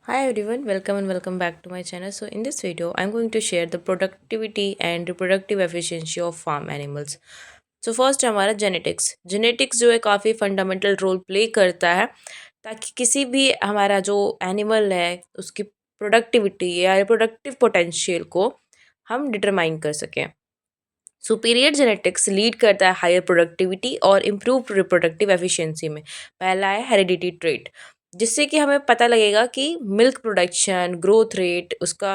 Hi everyone, welcome and welcome back to my channel. So in this video, I'm going to share the productivity and reproductive efficiency of farm animals. So first हमारा genetics जो है काफ़ी fundamental role play करता है ताकि किसी भी हमारा जो एनिमल है उसकी प्रोडक्टिविटी या रिप्रोडक्टिव पोटेंशियल को हम डिटरमाइन कर सकें। सुपीरियर जेनेटिक्स लीड करता है हायर प्रोडक्टिविटी और इम्प्रूव रिप्रोडक्टिव एफिशिएंसी में। पहला है हेरिडिटी ट्रेट, जिससे कि हमें पता लगेगा कि मिल्क प्रोडक्शन, ग्रोथ रेट, उसका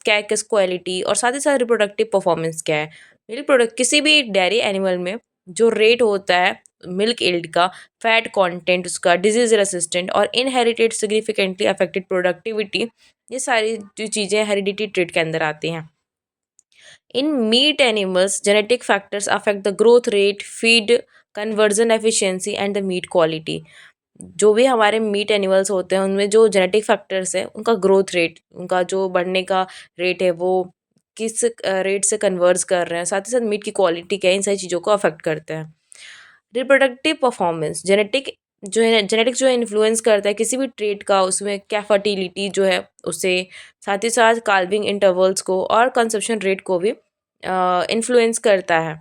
कैकस क्वालिटी और साथ ही साथ रिप्रोडक्टिव परफॉर्मेंस क्या है। मिल्क प्रोडक्ट किसी भी डेयरी एनिमल में जो रेट होता है मिल्क इल्ड का, फैट कंटेंट उसका, डिजीज रेसिस्टेंट और इनहेरिटेड सिग्निफिकेंटली अफेक्टेड प्रोडक्टिविटी, ये सारी जो चीज़ें हेरिडिटी ट्रेट के अंदर आती हैं। In meat animals, genetic factors affect the growth rate, feed conversion efficiency and the meat quality. जो भी हमारे मीट एनिमल्स होते हैं उनमें जो जेनेटिक फैक्टर्स हैं उनका ग्रोथ रेट, उनका जो बढ़ने का रेट है वो किस रेट से कन्वर्ज कर रहे हैं, साथ ही साथ मीट की क्वालिटी क्या है, इन सारी चीज़ों को अफेक्ट करते हैं। रिप्रोडक्टिव परफॉर्मेंस, जेनेटिक जो है इन्फ्लुएंस करता है किसी भी ट्रेट का, उसमें क्या फर्टिलिटी जो है उसे, साथ ही साथ कार्विंग इंटरवल्स को और कंजप्शन रेट को भी इन्फ्लुएंस करता है।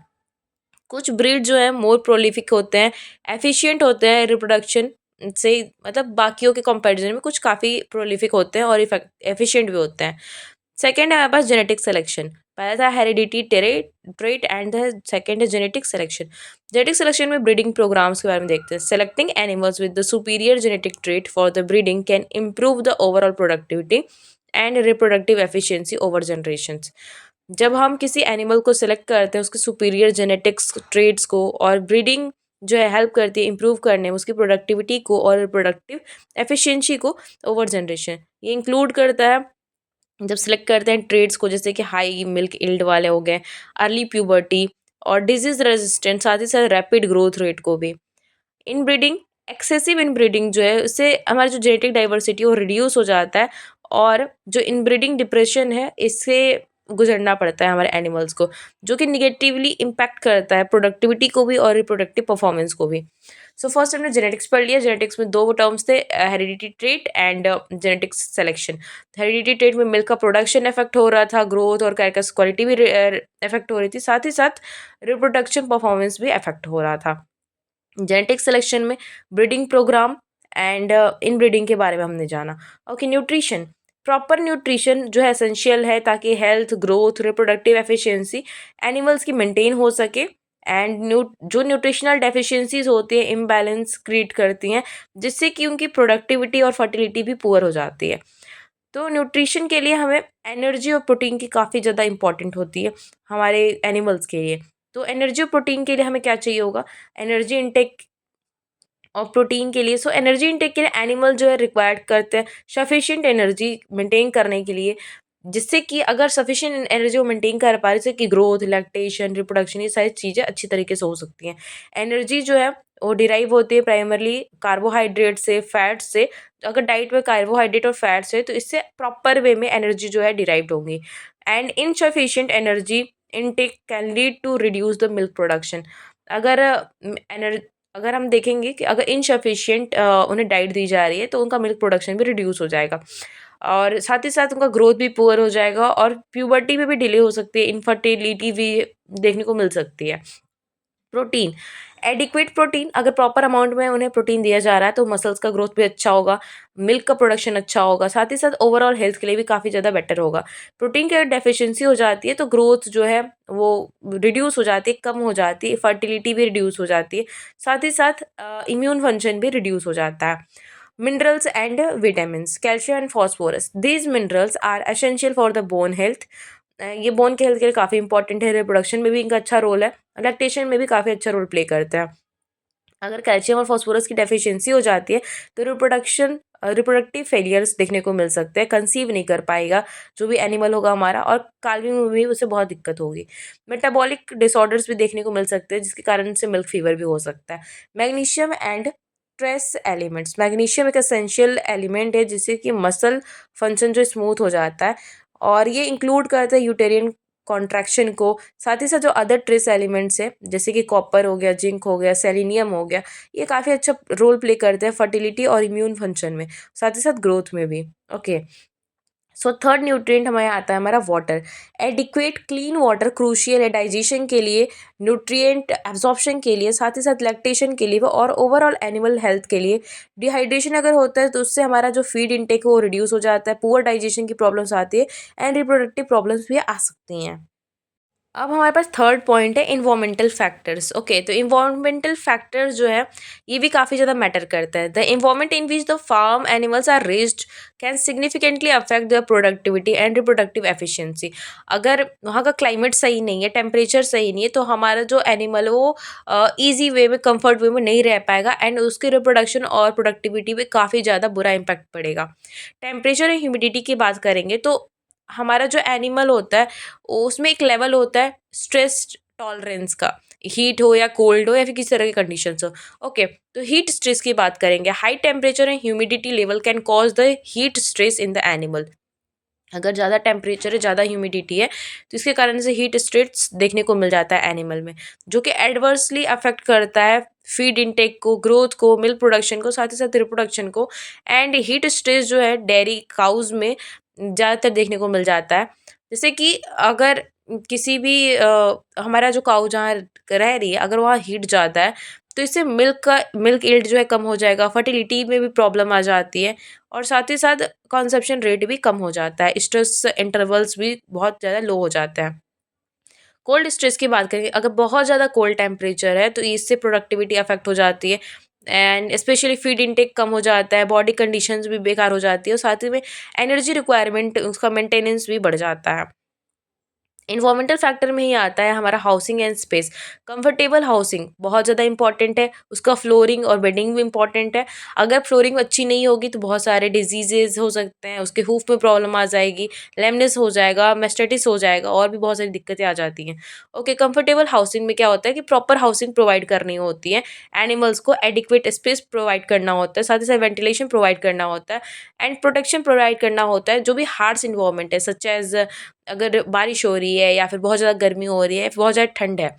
कुछ ब्रीड जो है मोर प्रोलिफिक होते हैं, एफिशिएंट होते हैं रिप्रोडक्शन से, मतलब बाकियों के कंपैरिजन में कुछ काफ़ी प्रोलिफिक होते हैं और एफिशिएंट भी होते हैं। सेकंड है हमारे पास जेनेटिक सिलेक्शन। पहला था heredity trait and the second है जेनेटिक सिलेक्शन। जेनेटिक सिलेक्शन में ब्रीडिंग प्रोग्राम्स के बारे में देखते हैं। Selecting animals with the superior genetic trait for the breeding can improve the overall productivity and reproductive efficiency over generations. जब हम किसी एनिमल को सिलेक्ट करते हैं उसके सुपीरियर जेनेटिक्स ट्रेड्स को, और ब्रीडिंग जो है हेल्प करती है इम्प्रूव करने में उसकी प्रोडक्टिविटी को और प्रोडक्टिव एफिशिएंसी को ओवर जनरेशन। ये इंक्लूड करता है जब सिलेक्ट करते हैं ट्रेड्स को, जैसे कि हाई मिल्क इल्ड वाले हो गए, अर्ली प्यूबर्टी और डिजीज रेजिस्टेंट, साथ ही साथ रैपिड ग्रोथ रेट को भी। इनब्रीडिंग, एक्सेसिव इनब्रीडिंग जो है उससे हमारी जो जेनेटिक डाइवर्सिटी वो रिड्यूस हो जाता है, और जो इनब्रीडिंग डिप्रेशन है इससे गुजरना पड़ता है हमारे एनिमल्स को, जो कि निगेटिवली इम्पैक्ट करता है प्रोडक्टिविटी को भी और रिप्रोडक्टिव परफॉर्मेंस को भी। सो फर्स्ट हमने जेनेटिक्स पढ़ लिया। जेनेटिक्स में दो टर्म्स थे, heredity trait and genetics selection. Heredity trait में मिल्क का प्रोडक्शन इफेक्ट हो रहा था, ग्रोथ और कैरकस क्वालिटी भी इफेक्ट हो रही थी, साथ ही साथ रिप्रोडक्शन परफॉर्मेंस भी इफेक्ट हो रहा था। जेनेटिक सिलेक्शन में breeding program and inbreeding के बारे में हमने जाना। Okay, nutrition. प्रॉपर न्यूट्रिशन जो है एसेंशियल है ताकि health, growth, reproductive efficiency animals की मेंटेन हो सके। एंड जो न्यूट्रिशनल डेफिशिएंसीज होती है इम्बैलेंस क्रिएट करती हैं, जिससे कि उनकी प्रोडक्टिविटी और फर्टिलिटी भी पुअर हो जाती है। तो न्यूट्रिशन के लिए हमें एनर्जी और प्रोटीन की काफ़ी ज़्यादा इंपॉर्टेंट होती है हमारे एनिमल्स के लिए। तो एनर्जी और प्रोटीन के लिए हमें क्या चाहिए होगा, एनर्जी इनटेक और प्रोटीन के लिए। सो एनर्जी इनटेक के लिए एनिमल जो है रिक्वायर्ड करते हैं सफिशिएंट एनर्जी मेंटेन करने के लिए, जिससे कि अगर सफिशिएंट एनर्जी वो मेंटेन कर पा रहे, जैसे कि ग्रोथ, लैक्टेशन, रिप्रोडक्शन, ये सारी चीज़ें अच्छी तरीके से हो सकती हैं। एनर्जी जो है वो डिराइव होती है प्राइमरली कार्बोहाइड्रेट से, फैट से। तो अगर डाइट में कार्बोहाइड्रेट और फैट्स है तो इससे प्रॉपर वे में एनर्जी जो है डिराइव्ड होगी। And insufficient energy intake can lead to reduce the milk production. अगर एनर्जी अगर हम देखेंगे कि अगर इनसफिशिएंट उन्हें डाइट दी जा रही है तो उनका मिल्क प्रोडक्शन भी रिड्यूस हो जाएगा, और साथ ही साथ उनका ग्रोथ भी पुअर हो जाएगा, और प्यूबर्टी में भी डिले हो सकती है, इनफर्टिलिटी भी देखने को मिल सकती है। प्रोटीन, एडिक्वेट प्रोटीन, अगर प्रॉपर अमाउंट में उन्हें प्रोटीन दिया जा रहा है तो मसल्स का ग्रोथ भी अच्छा होगा, मिल्क का प्रोडक्शन अच्छा होगा, साथ ही साथ ओवरऑल हेल्थ के लिए भी काफ़ी ज़्यादा बेटर होगा। प्रोटीन की अगर डेफिशिएंसी हो जाती है तो ग्रोथ जो है वो रिड्यूस हो जाती है, कम हो जाती है, फर्टिलिटी भी रिड्यूस हो जाती है, साथ ही साथ इम्यून फंक्शन भी रिड्यूस हो जाता है। Minerals and vitamins, calcium and phosphorus, these minerals are essential for the bone health. ये बोन के हेल्थ के लिए काफ़ी इंपॉर्टेंट है, रिप्रोडक्शन में भी इनका अच्छा रोल है, लैक्टेशन में भी काफ़ी अच्छा रोल प्ले करते हैं। अगर कैल्शियम और फास्फोरस की डेफिशिएंसी हो जाती है तो रिप्रोडक्टिव फेलियर्स देखने को मिल सकते हैं, कंसीव नहीं कर पाएगा जो भी एनिमल होगा हमारा, और कार्विंग में भी उसे बहुत दिक्कत होगी। मेटाबॉलिक डिसऑर्डर्स भी देखने को मिल सकते हैं जिसके कारण से मिल्क फीवर भी हो सकता है। Magnesium and trace elements, magnesium एक एसेंशियल एलिमेंट है जिससे कि मसल फंक्शन जो स्मूथ हो जाता है, और ये इंक्लूड करता है यूटेरियन कॉन्ट्रैक्शन को, साथ ही साथ जो अदर ट्रेस एलिमेंट्स है जैसे कि कॉपर हो गया, जिंक हो गया, सेलेनियम हो गया, ये काफ़ी अच्छा रोल प्ले करते हैं फर्टिलिटी और इम्यून फंक्शन में, साथ ही साथ ग्रोथ में भी। ओके, सो थर्ड न्यूट्रिएंट हमारे आता है हमारा water. Adequate clean water crucial है डाइजेशन के लिए, न्यूट्रिएंट एब्जॉर्प्शन के लिए, साथ ही साथ लैक्टेशन के लिए और ओवरऑल एनिमल हेल्थ के लिए। डिहाइड्रेशन अगर होता है तो उससे हमारा जो फीड इनटेक है वो रिड्यूस हो जाता है, पुअर डाइजेशन की प्रॉब्लम्स आती है एंड रिप्रोडक्टिव प्रॉब्लम्स भी आ सकती हैं। अब हमारे पास थर्ड पॉइंट है इन्वायरमेंटल फैक्टर्स। ओके, तो इन्वायरमेंटल फैक्टर्स जो है ये भी काफ़ी ज़्यादा मैटर करता है। The environment in which the farm animals are raised can significantly affect their productivity and reproductive efficiency. अगर वहाँ का क्लाइमेट सही नहीं है, टेम्परेचर सही नहीं है, तो हमारा जो एनिमल है वो ईजी वे में, कंफर्ट वे में नहीं रह पाएगा एंड उसकी रिप्रोडक्शन और प्रोडक्टिविटी पे काफ़ी ज़्यादा बुरा इम्पैक्ट पड़ेगा। टेम्परेचर और ह्यूमिडिटी की बात करेंगे तो हमारा जो एनिमल होता है उसमें एक लेवल होता है स्ट्रेस टॉलरेंस का, हीट हो या कोल्ड हो या फिर किसी तरह की कंडीशंस हो। ओके, तो हीट स्ट्रेस की बात करेंगे। High temperature and humidity level can cause the heat stress in the animal. अगर ज़्यादा टेम्परेचर है, ज़्यादा ह्यूमिडिटी है, तो इसके कारण से हीट स्ट्रेस देखने को मिल जाता है एनिमल में, जो कि एडवर्सली अफेक्ट करता है फीड इंटेक को, ग्रोथ को, मिल्क प्रोडक्शन को, साथ ही साथ रिप्रोडक्शन को। एंड हीट स्ट्रेस जो है डेयरी काउज में ज़्यादातर देखने को मिल जाता है। जैसे कि अगर किसी भी हमारा जो काऊ जहाँ रह रही है, अगर वहाँ हीट ज़्यादा है तो इससे मिल्क यील्ड जो है कम हो जाएगा, फर्टिलिटी में भी प्रॉब्लम आ जाती है और साथ ही साथ कंजप्शन रेट भी कम हो जाता है, स्ट्रेस इंटरवल्स भी बहुत ज़्यादा लो हो जाता है। कोल्ड स्ट्रेस की बात करें, अगर बहुत ज़्यादा कोल्ड टेम्परेचर है तो इससे प्रोडक्टिविटी अफेक्ट हो जाती है एंड स्पेशली फीड इनटेक कम हो जाता है, बॉडी कंडीशंस भी बेकार हो जाती है और साथ ही में एनर्जी रिक्वायरमेंट, उसका मेंटेनेंस भी बढ़ जाता है। इन्वायरमेंटल फैक्टर में ही आता है हमारा housing and space. Comfortable housing बहुत ज़्यादा इंपॉर्टेंट है, उसका फ्लोरिंग और बेडिंग भी इंपॉर्टेंट है। अगर फ्लोरिंग अच्छी नहीं होगी तो बहुत सारे डिजीजेज हो सकते हैं, उसके हूफ में प्रॉब्लम आ जाएगी, लेमनेस हो जाएगा, मेस्टेटिस हो जाएगा और भी बहुत सारी दिक्कतें आ जाती हैं। ओके, कंफर्टेबल हाउसिंग में क्या होता है कि प्रॉपर हाउसिंग प्रोवाइड करनी होती है, एनिमल्स को एडिक्वेट स्पेस प्रोवाइड करना होता है, साथ ही साथ वेंटिलेशन प्रोवाइड करना होता है एंड प्रोटेक्शन प्रोवाइड करना होता है। जो भी हार्श इन्वायरमेंट है सच एज अगर बारिश हो रही है या फिर बहुत ज़्यादा गर्मी हो रही है, फिर बहुत ज़्यादा ठंड है,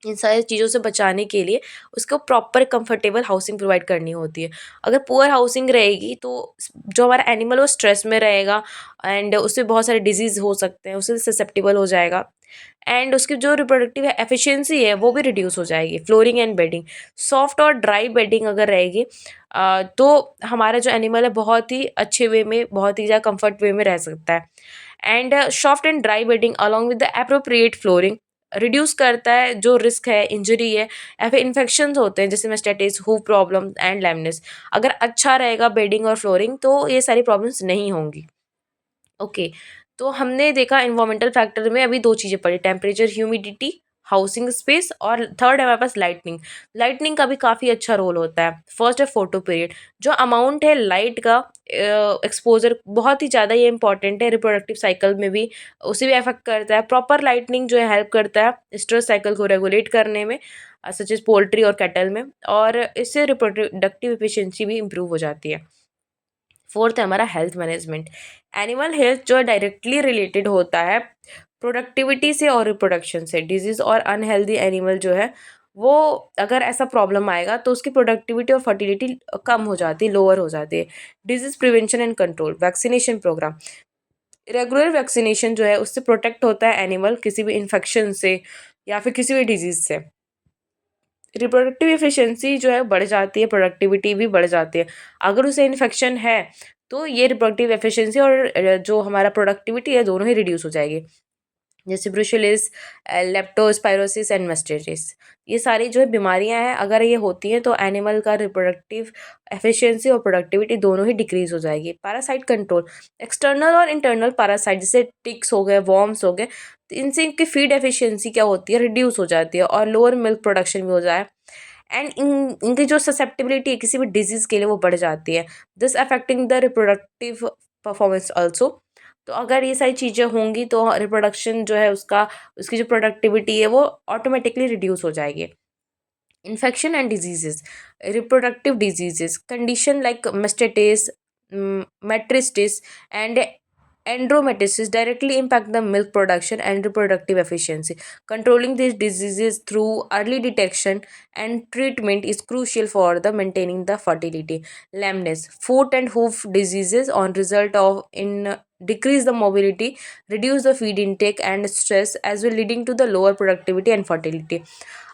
इन सारी चीज़ों से बचाने के लिए उसको प्रॉपर कंफर्टेबल हाउसिंग प्रोवाइड करनी होती है। अगर पुअर हाउसिंग रहेगी तो जो हमारा एनिमल वो स्ट्रेस में रहेगा एंड उससे बहुत सारे डिजीज़ हो सकते हैं, उससे ससेप्टेबल हो जाएगा एंड उसकी जो रिप्रोडक्टिव एफिशिएंसी है वो भी रिड्यूस हो जाएगी। फ्लोरिंग एंड बेडिंग, सॉफ्ट और ड्राई बेडिंग अगर रहेगी तो हमारा जो एनिमल है बहुत ही अच्छे वे में, बहुत ही ज़्यादा कंफर्ट वे में रह सकता है। And soft and dry bedding along with the appropriate flooring reduce करता है जो रिस्क है, इंजरी है या फिर इन्फेक्शंस होते हैं जैसे मेस्टेटिस, हूफ प्रॉब्लम एंड लैमनेस। अगर अच्छा रहेगा बेडिंग और फ्लोरिंग तो ये सारी प्रॉब्लम्स नहीं होंगी। ओके, तो हमने देखा इन्वायरमेंटल फैक्टर में अभी दो चीज़ें पढ़ी, टेम्परेचर, ह्यूमिडिटी, हाउसिंग स्पेस और थर्ड है हमारे पास लाइटनिंग। लाइटनिंग का भी काफ़ी अच्छा रोल होता है। फर्स्ट है फोटो पीरियड, जो अमाउंट है लाइट का एक्सपोजर बहुत ही ज़्यादा ये इंपॉर्टेंट है, रिप्रोडक्टिव साइकिल में भी उसे भी अफेक्ट करता है। प्रॉपर लाइटनिंग जो है हेल्प करता है स्ट्रेस साइकिल को रेगुलेट करने में, सच एज पोल्ट्री और कैटल में, और इससे रिप्रोडक्टिव एफिशिएंसी भी इम्प्रूव हो जाती है। फोर्थ है हमारा हेल्थ मैनेजमेंट। एनिमल हेल्थ जो डायरेक्टली रिलेटेड होता है प्रोडक्टिविटी से और रिप्रोडक्शन से। डिजीज और अनहेल्दी एनिमल जो है वो अगर ऐसा प्रॉब्लम आएगा तो उसकी प्रोडक्टिविटी और फर्टिलिटी कम हो जाती है, लोअर हो जाती है। Disease prevention and control, vaccination program, regular vaccination जो है उससे प्रोटेक्ट होता है एनिमल किसी भी इन्फेक्शन से या फिर किसी भी डिजीज से। रिप्रोडक्टिव एफिशिएंसी जो है बढ़ जाती है, प्रोडक्टिविटी भी बढ़ जाती है। अगर उसे इन्फेक्शन है तो ये रिप्रोडक्टिव एफिशिएंसी और जो हमारा प्रोडक्टिविटी है दोनों ही रिड्यूस हो जाएगी। जैसे ब्रुशेलिस, लेप्टोस्पायरोसिस एंड मेस्टेटिस, ये सारी जो है बीमारियां हैं, अगर ये होती हैं तो एनिमल का रिप्रोडक्टिव एफिशिएंसी और प्रोडक्टिविटी दोनों ही डिक्रीज हो जाएगी। पैरासाइट कंट्रोल, एक्सटर्नल और इंटरनल पैरासाइट जैसे टिक्स हो गए, वॉर्म्स हो गए, तो इनसे इनकी फीड एफिशिएंसी क्या होती है, रिड्यूस हो जाती है और लोअर मिल्क प्रोडक्शन भी हो जाए एंड इनकी जो ससेप्टिबिलिटी है किसी भी डिजीज के लिए वो बढ़ जाती है, this affecting the reproductive performance also. तो अगर ये सारी चीज़ें होंगी तो रिप्रोडक्शन जो है उसका, उसकी जो प्रोडक्टिविटी है वो ऑटोमेटिकली रिड्यूस हो जाएगी। Infection and diseases, reproductive diseases, condition like mastitis, metritis and Endometriosis directly impact the milk production and reproductive efficiency. Controlling these diseases through early detection and treatment is crucial for the maintaining the fertility. Lameness, foot and hoof diseases on result of in decrease the mobility, reduce the feed intake and stress as well, leading to the lower productivity and fertility.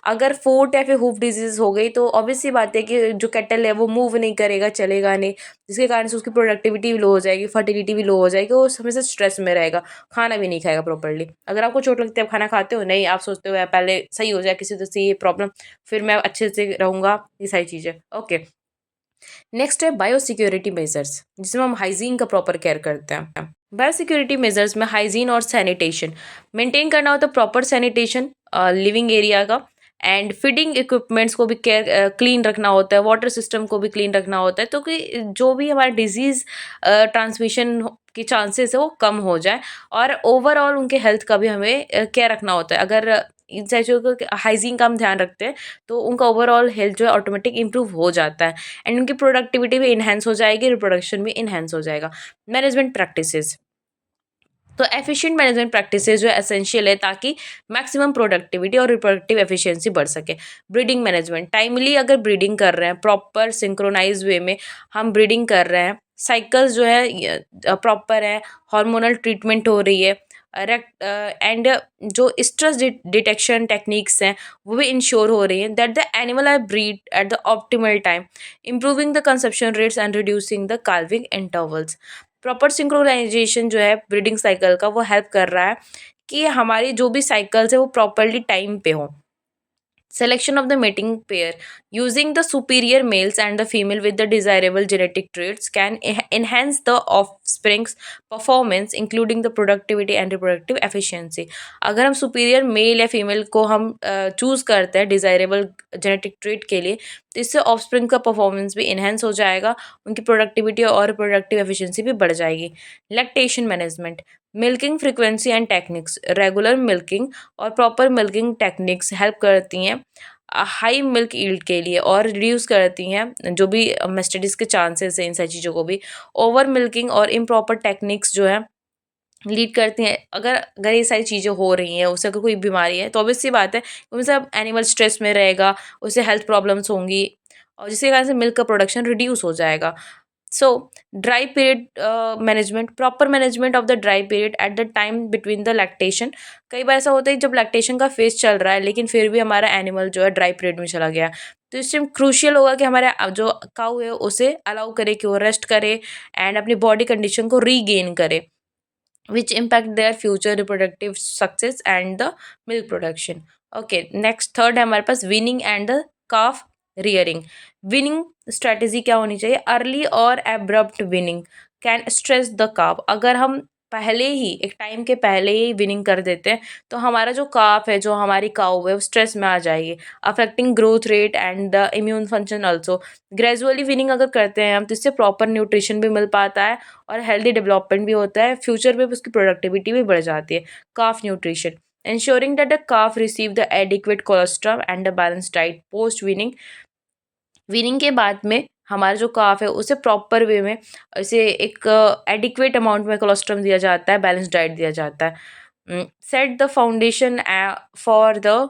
अगर फोट या फिर hoof disease हो गई तो obvious सी बात है कि जो कैटल है वो मूव नहीं करेगा, चलेगा नहीं, जिसके कारण से उसकी प्रोडक्टिविटी भी लो हो जाएगी, फर्टिलिटी भी लो हो जाएगी, वो हमेशा स्ट्रेस में रहेगा, खाना भी नहीं खाएगा प्रॉपर्ली। अगर आपको चोट लगती है आप खाना खाते हो नहीं, आप सोचते हो यार पहले सही हो जाए किसी तरह से ये प्रॉब्लम, फिर मैं अच्छे से रहूँगा, ये सारी चीज़ें। ओके, नेक्स्ट है बायोसिक्योरिटी मेजर्स, जिसमें हम हाइजीन का प्रॉपर केयर करते हैं। बायोसिक्योरिटी मेजर्स में हाइजीन और सैनिटेशन मेंटेन करना होता है, प्रॉपर सैनिटेशन लिविंग एरिया का, एंड फीडिंग इक्विपमेंट्स को भी केयर क्लीन रखना होता है, वाटर सिस्टम को भी क्लीन रखना होता है, तो कि जो भी हमारा डिजीज़ ट्रांसमिशन की चांसेस है वो कम हो जाए, और ओवरऑल उनके हेल्थ का भी हमें केयर रखना होता है। अगर इन सारी चीज़ों का हाइजीन का हम ध्यान रखते हैं तो उनका ओवरऑल हेल्थ जो है ऑटोमेटिक इंप्रूव हो जाता है, एंड उनकी प्रोडक्टिविटी भी इन्हेंस हो जाएगी, रिप्रोडक्शन भी इन्हेंस हो जाएगा। मैनेजमेंट प्रैक्टिसेस, तो एफिशिएंट मैनेजमेंट प्रैक्टिसेस जो एसेंशियल है ताकि मैक्सिमम प्रोडक्टिविटी और रिप्रोडक्टिव एफिशिएंसी बढ़ सके। ब्रीडिंग मैनेजमेंट, टाइमली अगर ब्रीडिंग कर रहे हैं, प्रॉपर सिंक्रोनाइज वे में हम ब्रीडिंग कर रहे हैं, साइकिल्स जो है प्रॉपर है, हार्मोनल ट्रीटमेंट हो रही है, एंड जो स्ट्रेस डिटेक्शन टेक्निक्स हैं वो भी इंश्योर हो रही हैं that the animal are breed at the optimal time, improving the conception rates and reducing the calving intervals. Proper synchronization जो है ब्रीडिंग साइकिल का वो हेल्प कर रहा है कि हमारी जो भी साइकिल्स है वो प्रॉपरली टाइम पे हों। Selection of the mating pair using the superior males and the female with the desirable genetic traits can enhance the offspring's performance, including the productivity and reproductive efficiency. अगर हम superior mail या female को हम choose करते हैं desirable genetic trait के लिए, तो इससे ऑफस्प्रिंग का परफॉर्मेंस भी इन्हेंस हो जाएगा, उनकी प्रोडक्टिविटी और प्रोडक्टिव एफिशिएंसी भी बढ़ जाएगी। Lactation management, milking frequency and techniques, regular milking और प्रॉपर मिल्किंग टेक्निक्स हेल्प करती हैं हाई मिल्क ईल्ड के लिए, और रिड्यूस करती हैं जो भी मेस्टिटिस के चांसेस हैं इन सारी चीज़ों को भी। ओवर मिल्किंग और इम्प्रॉपर टेक्निक्स जो है लीड करती हैं, अगर अगर ये सारी चीज़ें हो रही हैं, उसे अगर कोई बीमारी है तो ऑब्वियस सी बात है उनसे अब एनिमल स्ट्रेस में रहेगा, उसे हेल्थ प्रॉब्लम्स होंगी, और जिसके कारण से मिल्क का प्रोडक्शन रिड्यूस हो जाएगा। So, dry period management, proper management of the dry period at the time between the lactation। कई बार ऐसा होता है जब लैक्टेशन का फेज चल रहा है लेकिन फिर भी हमारा एनिमल जो है ड्राई पीरियड में चला गया, तो इस टाइम क्रूशियल होगा कि हमारे जो काऊ है उसे अलाउ करे कि वो रेस्ट करे एंड अपनी बॉडी कंडीशन को रीगेन करे, which impact their future reproductive success and the milk production। okay, next third है हमारे पास weaning and the calf rearing. Weaning strategy क्या होनी चाहिए? अर्ली और abrupt weaning can stress the calf. अगर हम पहले ही एक टाइम के पहले ही विनिंग कर देते हैं तो हमारा जो काफ है, जो हमारी काऊ है, वो स्ट्रेस में आ जाएगी, affecting growth rate and the immune function also. Gradually winning अगर करते हैं हम तो इससे प्रॉपर न्यूट्रिशन भी मिल पाता है और हेल्दी डेवलपमेंट भी होता है, फ्यूचर में उसकी प्रोडक्टिविटी भी बढ़ जाती है। काफ nutrition, ensuring that the calf receive the adequate colostrum and a balanced diet post weaning। Weaning के बाद में हमारा जो काफ है उसे प्रॉपर वे में इसे एक एडिक्वेट अमाउंट में कोलेस्ट्रॉल दिया जाता है, बैलेंस डाइट दिया जाता है। Set the foundation for the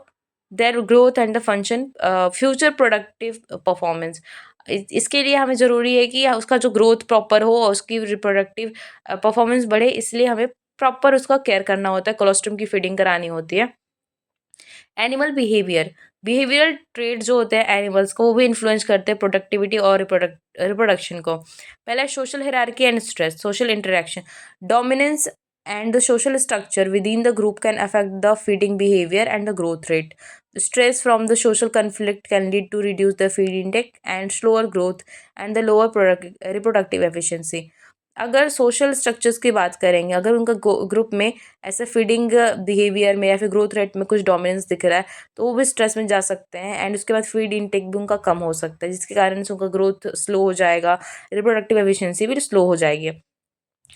their growth and the function future productive performance. इसके लिए हमें ज़रूरी है कि उसका जो ग्रोथ प्रॉपर हो और उसकी रिप्रोडक्टिव परफॉर्मेंस बढ़े, इसलिए हमें प्रॉपर उसका केयर करना होता है, कोलेस्ट्रॉल की फीडिंग करानी होती है। एनिमल बिहेवियर, बिहेवियरल ट्रेड जो होते हैं एनिमल्स को वो भी इन्फ्लुएंस करते हैं प्रोडक्टिविटी और रिप्रोडक्शन को। पहला है social hierarchy and stress, social interaction, dominance and the social structure within the group can affect the feeding behavior and the growth rate। Stress from the social conflict can lead to reduce the feed intake and slower growth and the lower reproductive efficiency। अगर social structures की बात करेंगे, अगर उनका group में ऐसे feeding behaviour में या फिर ग्रोथ रेट में कुछ डोमिनेंस दिख रहा है तो वो भी स्ट्रेस में जा सकते हैं, एंड उसके बाद फीड इनटेक भी उनका कम हो सकता है, जिसके कारण से उनका ग्रोथ स्लो हो जाएगा, रिप्रोडक्टिव एफिशिएंसी भी स्लो हो जाएगी।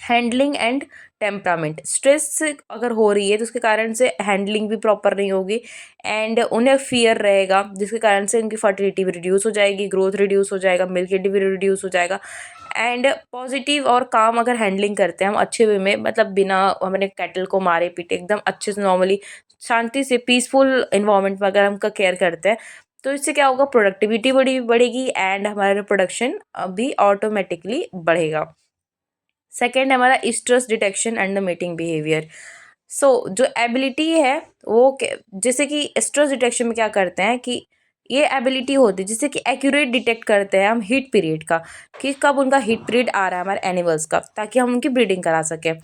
हैंडलिंग एंड टेम्परामेंट, स्ट्रेस अगर हो रही है तो उसके कारण से हैंडलिंग भी प्रॉपर नहीं होगी एंड उन्हें फियर रहेगा, जिसके कारण से उनकी फर्टिलिटी भी रिड्यूस हो जाएगी, ग्रोथ रिड्यूस हो जाएगा, मिल्क भी रिड्यूस हो जाएगा। एंड पॉजिटिव और काम अगर हैंडलिंग करते हैं हम अच्छे वे में, मतलब बिना हमने कैटल को मारे पीटे, एकदम अच्छे से नॉर्मली शांति से पीसफुल इन्वायरमेंट में अगर हम का केयर करते हैं, तो इससे क्या होगा, प्रोडक्टिविटी बढ़ेगी एंड हमारा प्रोडक्शन भी ऑटोमेटिकली बढ़ेगा। सेकेंड हमारा stress detection and the mating behaviour. So जो एबिलिटी है वो जैसे कि स्ट्रेस डिटेक्शन में क्या करते हैं कि ये एबिलिटी होती है जिससे कि एक्यूरेट डिटेक्ट करते हैं हम हीट पीरियड का, कि कब उनका हीट पीरियड आ रहा है हमारे एनिमल्स का, ताकि हम उनकी ब्रीडिंग करा सकें।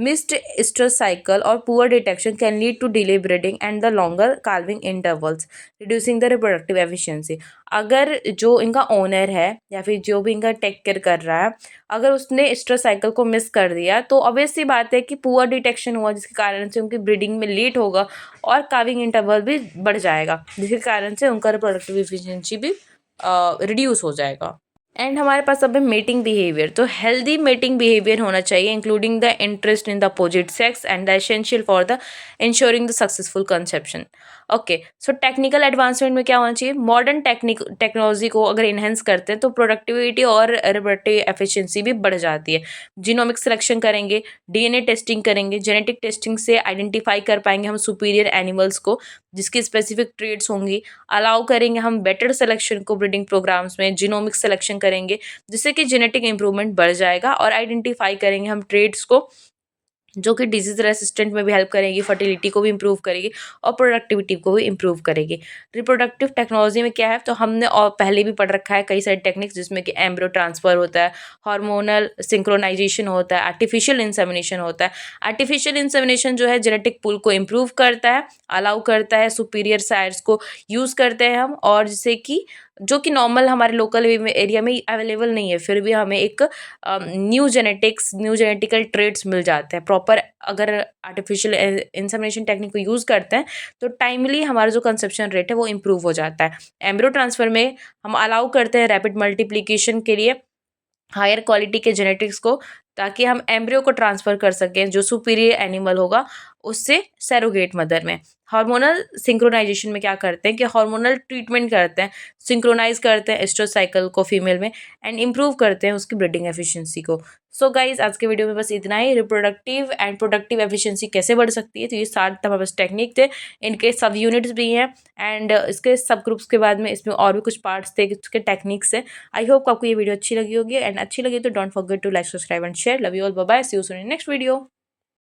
मिस्ड स्ट्रेस साइकिल और poor detection can lead to delay breeding and the longer calving intervals, reducing the reproductive efficiency. अगर जो इनका ओनर है या फिर जो भी इनका टेक केयर कर रहा है, अगर उसने स्ट्रेस साइकिल को मिस कर दिया तो ऑब्वियस सी बात है कि पुअर डिटेक्शन हुआ, जिसके कारण से उनकी ब्रीडिंग में लेट होगा और कार्विंग इंटरवल भी बढ़ जाएगा, जिसके कारण से उनका रिप्रोडक्टिव एफिशिएंसी भी रिड्यूस हो जाएगा। एंड हमारे पास अब है मेटिंग बिहेवियर। तो हेल्दी मेटिंग बिहेवियर होना चाहिए, including the interest in the opposite sex and the essential for the ensuring the successful conception. Okay, so technical advancement में क्या होना चाहिए, मॉडर्न टेक्नोलॉजी को अगर इन्हेंस करते हैं तो प्रोडक्टिविटी और रिप्रोडक्टिव एफिशिएंसी भी बढ़ जाती है। जीनोमिक सिलेक्शन करेंगे, डीएनए टेस्टिंग करेंगे, जेनेटिक टेस्टिंग से आइडेंटिफाई कर पाएंगे हम सुपीरियर एनिमल्स को जिसकी स्पेसिफिक ट्रेड्स होंगी। अलाउ करेंगे हम बेटर सिलेक्शन को ब्रीडिंग प्रोग्राम्स में, जीनोमिक सिलेक्शन करेंगे जिससे कि जेनेटिक इंप्रूवमेंट बढ़ जाएगा, और आइडेंटिफाई करेंगे हम ट्रेड्स को जो कि डिजीज रेसिस्टेंट में भी हेल्प करेगी, फर्टिलिटी को भी इंप्रूव करेगी और प्रोडक्टिविटी को भी इंप्रूव करेगी। रिप्रोडक्टिव टेक्नोलॉजी में क्या है, तो हमने और पहले भी पढ़ रखा है कई सारे टेक्निक्स, जिसमें कि एम्ब्रियो ट्रांसफर होता है, हार्मोनल सिंक्रोनाइजेशन होता है, आर्टिफिशियल इंसेमिनेशन होता है। आर्टिफिशियल इंसेमिनेशन जो है जेनेटिक पूल को इंप्रूव करता है, अलाउ करता है सुपीरियर साइट्स को यूज़ करते हैं हम, और जिससे कि जो कि नॉर्मल हमारे लोकल एरिया में अवेलेबल नहीं है, फिर भी हमें एक न्यू जेनेटिकल ट्रेड्स मिल जाते हैं प्रॉपर। अगर आर्टिफिशियल इंसेमिनेशन टेक्निक को यूज़ करते हैं तो टाइमली हमारा जो कंसेप्शन रेट है वो इम्प्रूव हो जाता है। एम्ब्रियो ट्रांसफर में हम अलाउ करते हैं रैपिड मल्टीप्लिकेशन के लिए हायर क्वालिटी के जेनेटिक्स को, ताकि हम एम्ब्रियो को ट्रांसफ़र कर सकें जो सुपीरियर एनिमल होगा उससे सैरोगेट मदर में। हार्मोनल सिंक्रोनाइजेशन में क्या करते हैं कि हार्मोनल ट्रीटमेंट करते हैं, सिंक्रोनाइज़ करते हैं एस्ट्रोस साइकिल को फीमेल में एंड इम्प्रूव करते हैं उसकी ब्रीडिंग एफिशिएंसी को। सो गाइज़, आज के वीडियो में बस इतना ही। रिप्रोडक्टिव एंड प्रोडक्टिव एफिशिएंसी कैसे बढ़ सकती है, तो ये 7 हमारे पास टेक्निक थे, इनके सब यूनिट्स भी हैं एंड इसके सब ग्रुप्स के बाद में इसमें और भी कुछ पार्ट्स थे, इसके टेक्निक्स है। आई होप आपको ये वीडियो अच्छी लगी होगी, एंड अच्छी लगी तो don't forget to like, subscribe and share. Love you all, bye bye, see you soon in next video.